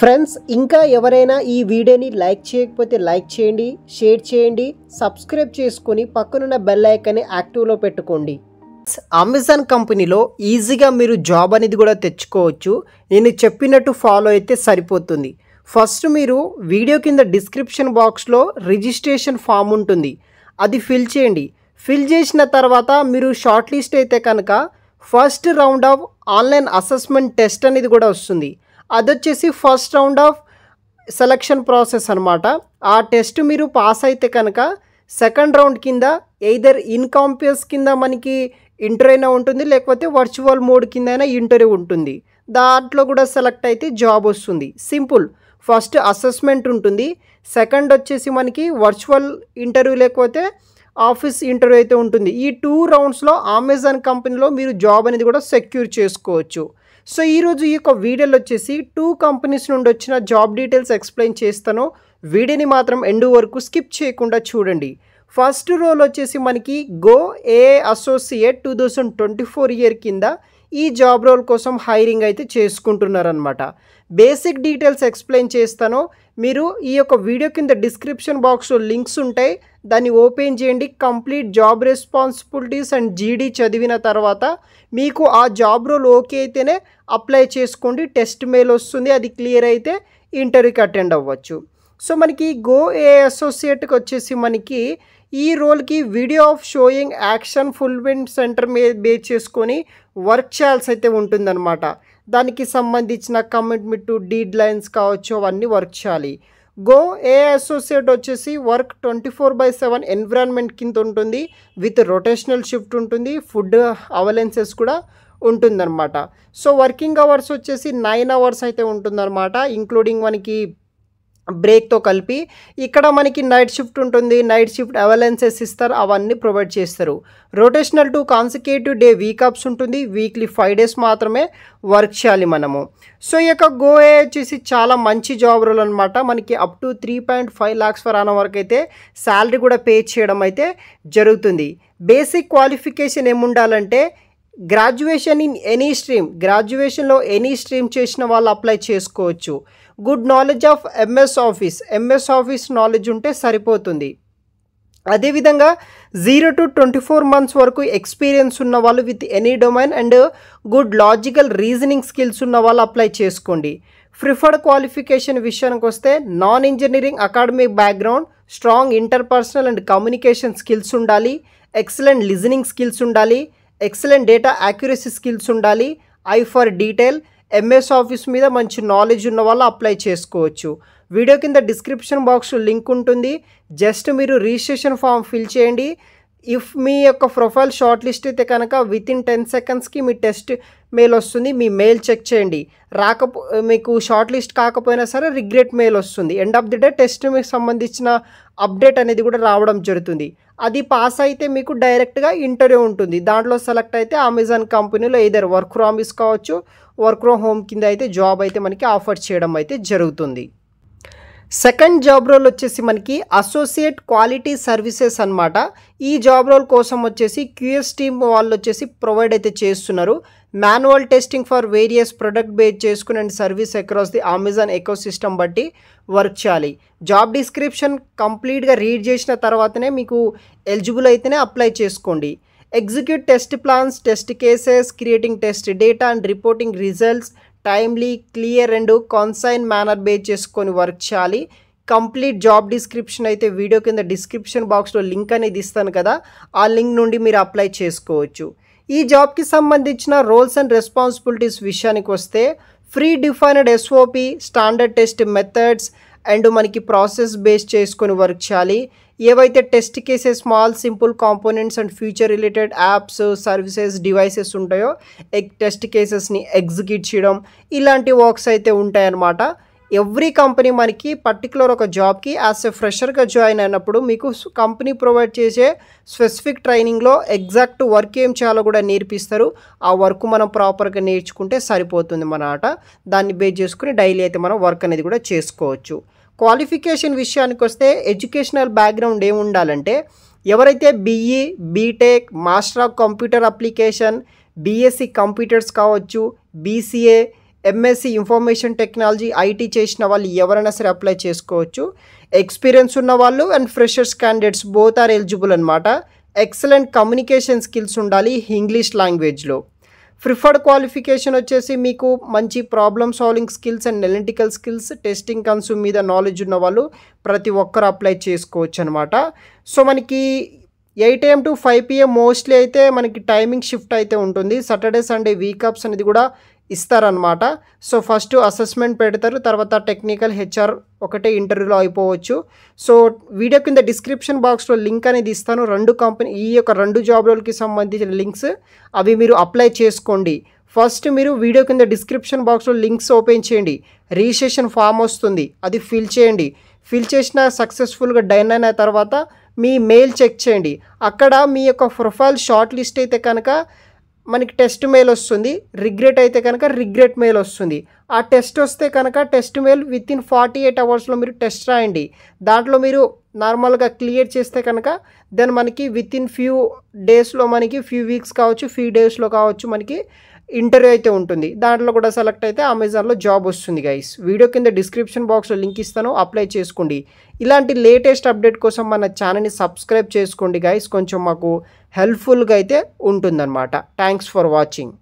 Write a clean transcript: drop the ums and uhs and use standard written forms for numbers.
Friends ఇంకా ఎవరైనా ఈ వీడియోని లైక్ చేయకపోతే లైక్ చేయండి, షేర్ చేయండి, సబ్స్క్రైబ్ చేసుకొని పక్కనున్న బెల్ ఐకాన్ని యాక్టివ్లో పెట్టుకోండి. అమెజాన్ కంపెనీలో ఈజీగా మీరు జాబ్ అనేది కూడా తెచ్చుకోవచ్చు. నేను చెప్పినట్టు ఫాలో అయితే సరిపోతుంది. ఫస్ట్ మీరు వీడియో కింద డిస్క్రిప్షన్ బాక్స్లో రిజిస్ట్రేషన్ ఫామ్ ఉంటుంది, అది ఫిల్ చేయండి. ఫిల్ చేసిన తర్వాత మీరు షార్ట్ లిస్ట్ అయితే కనుక first round of online assessment test అనేది కూడా వస్తుంది. అదొచ్చేసి first round of selection process అనమాట. ఆ టెస్ట్ మీరు పాస్ అయితే కనుక సెకండ్ రౌండ్ కింద ఎయిదర్ ఇన్ క్యాంపస్ కింద మనకి ఇంటర్వ్యూ అయినా ఉంటుంది, లేకపోతే వర్చువల్ మోడ్ కింద అయినా ఇంటర్వ్యూ ఉంటుంది. దాంట్లో కూడా సెలెక్ట్ అయితే జాబ్ వస్తుంది. సింపుల్. ఫస్ట్ అసెస్మెంట్ ఉంటుంది, సెకండ్ వచ్చేసి మనకి వర్చువల్ ఇంటర్వ్యూ లేకపోతే ఆఫీస్ ఇంటర్వ్యూ అయితే ఉంటుంది. ఈ 2 రౌండ్స్లో అమెజాన్ కంపెనీలో మీరు జాబ్ అనేది కూడా సెక్యూర్ చేసుకోవచ్చు. సో ఈరోజు ఈ యొక్క వీడియోలో వచ్చేసి 2 కంపెనీస్ నుండి వచ్చిన జాబ్ డీటెయిల్స్ ఎక్స్ప్లెయిన్ చేస్తాను. వీడియోని మాత్రం ఎండ్ వరకు స్కిప్ చేయకుండా చూడండి. ఫస్ట్ రోల్ వచ్చేసి మనకి గో ఏఐ అసోసియేట్ 2024 ఇయర్ కింద ఈ జాబ్ రోల్ కోసం హైరింగ్ అయితే చేసుకుంటున్నారనమాట. బేసిక్ డీటెయిల్స్ ఎక్స్ప్లెయిన్ చేస్తాను. మీరు ఈ యొక్క వీడియో కింద డిస్క్రిప్షన్ బాక్స్లో లింక్స్ ఉంటాయి, దాన్ని ఓపెన్ చేయండి. కంప్లీట్ జాబ్ రెస్పాన్సిబిలిటీస్ అండ్ జీడీ చదివిన తర్వాత మీకు ఆ జాబ్ రోల్ ఓకే అయితేనే అప్లై చేసుకోండి. టెస్ట్ మెయిల్ వస్తుంది, అది క్లియర్ అయితే ఇంటర్వ్యూకి అటెండ్ అవ్వచ్చు. సో మనకి గో ఏఐ అసోసియేట్కి వచ్చేసి మనకి ఈ రోల్కి video of showing action fulfilment centre మీద బేస్ చేసుకొని వర్క్ చేయాల్సి అయితే ఉంటుందన్నమాట. దానికి సంబంధించిన కమిట్మెంట్ టు డీడ్ లైన్స్ కావచ్చు, అవన్నీ వర్క్ చేయాలి. గో ఏఐ అసోసియేట్ వచ్చేసి వర్క్ 24/7 ఎన్విరాన్మెంట్ కింద ఉంటుంది, విత్ రొటేషనల్ షిఫ్ట్ ఉంటుంది, ఫుడ్ అవైలెన్సెస్ కూడా ఉంటుందన్నమాట. సో వర్కింగ్ అవర్స్ వచ్చేసి 9 అవర్స్ అయితే ఉంటుందన్నమాట, ఇంక్లూడింగ్ మనకి బ్రేక్తో కలిపి. ఇక్కడ మనకి నైట్ షిఫ్ట్ ఉంటుంది, నైట్ షిఫ్ట్ అవైలెన్సెస్ ఇస్తారు, అవన్నీ ప్రొవైడ్ చేస్తారు. Rotational two consecutive day week offs ఉంటుంది, వీక్లీ 5 డేస్ మాత్రమే వర్క్ చేయాలి మనము. సో ఈ యొక్క గో ఏఐ వచ్చేసి చాలా మంచి జాబ్ రోల్ అనమాట. మనకి up to 3.5 lakhs per annum వరకు అయితే శాలరీ కూడా పే చేయడం అయితే జరుగుతుంది. బేసిక్ క్వాలిఫికేషన్ ఏముండాలంటే గ్రాడ్యుయేషన్ ఇన్ ఎనీ స్ట్రీమ్, గ్రాడ్యుయేషన్లో ఎనీ స్ట్రీమ్ చేసిన వాళ్ళు అప్లై చేసుకోవచ్చు. Good knowledge of MS office knowledge ఉంటే సరిపోతుంది. అదేవిధంగా 0 to 24 months వరకు ఎక్స్పీరియన్స్ ఉన్న వాళ్ళు with any domain and good logical reasoning skills ఉన్న వాళ్ళు అప్లై చేసుకోండి. ప్రిఫర్డ్ క్వాలిఫికేషన్ విషయానికి వస్తే non engineering academic background, strong interpersonal and communication skills ఉండాలి, ఎక్సలెంట్ లిజనింగ్ స్కిల్స్ ఉండాలి, ఎక్సలెంట్ డేటా యాక్యురసీ స్కిల్స్ ఉండాలి, I for detail, MS office మీద మంచి నాలెడ్జ్ ఉన్న వాళ్ళు అప్లై చేసుకోవచ్చు. వీడియో కింద డిస్క్రిప్షన్ బాక్స్లో లింక్ ఉంటుంది, జస్ట్ మీరు రిజిస్ట్రేషన్ ఫామ్ ఫిల్ చేయండి. ఇఫ్ మీ యొక్క ప్రొఫైల్ షార్ట్ లిస్ట్ అయితే కనుక వితిన్ 10 secondsకి మీ టెస్ట్ మెయిల్ వస్తుంది. మీ మెయిల్ చెక్ చేయండి, మీకు షార్ట్ లిస్ట్ కాకపోయినా సరే రిగ్రెట్ మెయిల్ వస్తుంది. End of the day test మీకు సంబంధించిన అప్డేట్ అనేది కూడా రావడం జరుగుతుంది. అది పాస్ అయితే మీకు డైరెక్ట్గా ఇంటర్వ్యూ ఉంటుంది. దాంట్లో సెలెక్ట్ అయితే అమెజాన్ కంపెనీలో ఏదైనా వర్క్ ఫ్రమ్ ఆఫీస్ కావచ్చు, వర్క్ ఫ్రమ్ హోమ్ కింద అయితే జాబ్ అయితే మనకి ఆఫర్ చేయడం అయితే జరుగుతుంది. సెకండ్ జాబ్ రోల్ వచ్చేసి మనకి అసోసియేట్ క్వాలిటీ సర్వీసెస్ అనమాట. ఈ జాబ్ రోల్ కోసం వచ్చేసి క్యూఎస్ టీమ్ వాళ్ళు వచ్చేసి ప్రొవైడ్ అయితే చేస్తున్నారు. Manual testing for various product base చేసుకుని and service across the Amazon ecosystem బట్టి వర్క్ చేయాలి. జాబ్ డిస్క్రిప్షన్ కంప్లీట్గా రీడ్ చేసిన తర్వాతనే మీకు ఎలిజిబుల్ అయితేనే అప్లై చేసుకోండి. Execute test plans, test cases, creating test data and reporting results timely, clear and concise manner base చేసుకొని వర్క్ చేయాలి. కంప్లీట్ జాబ్ డిస్క్రిప్షన్ అయితే వీడియో కింద డిస్క్రిప్షన్ బాక్స్లో లింక్ అనేది ఇస్తాను కదా, ఆ లింక్ నుండి మీరు అప్లై చేసుకోవచ్చు. ఈ జాబ్కి సంబంధించిన రోల్స్ అండ్ రెస్పాన్సిబిలిటీస్ విషయానికి వస్తే free defined SOP, standard test methods and మనకి ప్రాసెస్ బేస్ చేసుకొని వర్క్ చేయాలి. ఏవైతే test cases, small simple components and future related apps, services, devices ఉంటాయో టెస్ట్ కేసెస్ని ఎగ్జిక్యూట్ చేయడం, ఇలాంటి వర్క్స్ అయితే ఉంటాయన్నమాట. ఎవ్రీ కంపెనీ మనకి పర్టికులర్ ఒక జాబ్కి యాజ్ ఎ ఫ్రెషర్గా జాయిన్ అయినప్పుడు మీకు కంపెనీ ప్రొవైడ్ చేసే స్పెసిఫిక్ ట్రైనింగ్లో ఎగ్జాక్ట్ వర్క్ ఏం చేయాలో కూడా నేర్పిస్తారు. ఆ వర్క్ మనం ప్రాపర్గా నేర్చుకుంటే సరిపోతుంది మన ఆట. దాన్ని బేస్ చేసుకుని డైలీ అయితే మనం వర్క్ అనేది కూడా చేసుకోవచ్చు. క్వాలిఫికేషన్ విషయానికి వస్తే ఎడ్యుకేషనల్ బ్యాక్గ్రౌండ్ ఏమి ఉండాలంటే ఎవరైతే BE, BTech, master of computer application, BSc computers కావచ్చు, BCA, MSc information technology IT చేసిన వాళ్ళు ఎవరైనా సరే అప్లై చేసుకోవచ్చు. ఎక్స్పీరియన్స్ ఉన్న వాళ్ళు and freshers candidates both are eligible అనమాట. ఎక్సలెంట్ కమ్యూనికేషన్ స్కిల్స్ ఉండాలి ఇంగ్లీష్ లాంగ్వేజ్లో. ప్రిఫర్డ్ క్వాలిఫికేషన్ వచ్చేసి మీకు మంచి problem solving skills and analytical skills, testing consume మీద నాలెడ్జ్ ఉన్న వాళ్ళు ప్రతి ఒక్కరు అప్లై చేసుకోవచ్చు అనమాట. సో మనకి 8 AM to 5 PM మోస్ట్లీ అయితే మనకి టైమింగ్ షిఫ్ట్ అయితే ఉంటుంది. సాటర్డే సండే వీక్ ఆఫ్స్ అనేది కూడా ఇస్తారనమాట. సో ఫస్ట్ అసెస్మెంట్ పెడతారు, తర్వాత టెక్నికల్ హెచ్ఆర్ ఒకటే ఇంటర్వ్యూలో అయిపోవచ్చు. సో వీడియో కింద డిస్క్రిప్షన్ బాక్స్లో లింక్ అనేది ఇస్తాను. ఈ యొక్క 2 జాబ్ రోల్కి సంబంధించిన లింక్స్ అవి మీరు అప్లై చేసుకోండి. ఫస్ట్ మీరు వీడియో కింద డిస్క్రిప్షన్ బాక్స్లో లింక్స్ ఓపెన్ చేయండి. రిజిస్ట్రేషన్ ఫామ్ వస్తుంది, అది ఫిల్ చేయండి. ఫిల్ చేసిన సక్సెస్ఫుల్గా డన్ అయిన తర్వాత మీ మెయిల్ చెక్ చేయండి. అక్కడ మీ యొక్క ప్రొఫైల్ షార్ట్ లిస్ట్ అయితే కనుక మనకి టెస్ట్ మెయిల్ వస్తుంది, రిగ్రెట్ అయితే కనుక రిగ్రెట్ మెయిల్ వస్తుంది. ఆ టెస్ట్ వస్తే కనుక టెస్ట్ మెయిల్ వితిన్ 48 అవర్స్లో మీరు టెస్ట్ రాయండి. దాంట్లో మీరు నార్మల్గా క్లియర్ చేస్తే కనుక దెన్ మనకి వితిన్ ఫ్యూ డేస్లో మనకి ఫ్యూ వీక్స్ కావచ్చు, ఫ్యూ డేస్లో కావచ్చు మనకి ఇంటర్వ్యూ అయితే ఉంటుంది. దాంట్లో కూడా సెలెక్ట్ అయితే అమెజాన్లో జాబ్ వస్తుంది గైస్. వీడియో కింద డిస్క్రిప్షన్ బాక్స్లో లింక్ ఇస్తాను, అప్లై చేసుకోండి. ఇలాంటి లేటెస్ట్ అప్డేట్ కోసం మన ఛానల్ని సబ్స్క్రైబ్ చేసుకోండి గైస్. కొంచెం మాకు హెల్ప్ఫుల్గా అయితే ఉంటుందన్నమాట. Thanks for watching.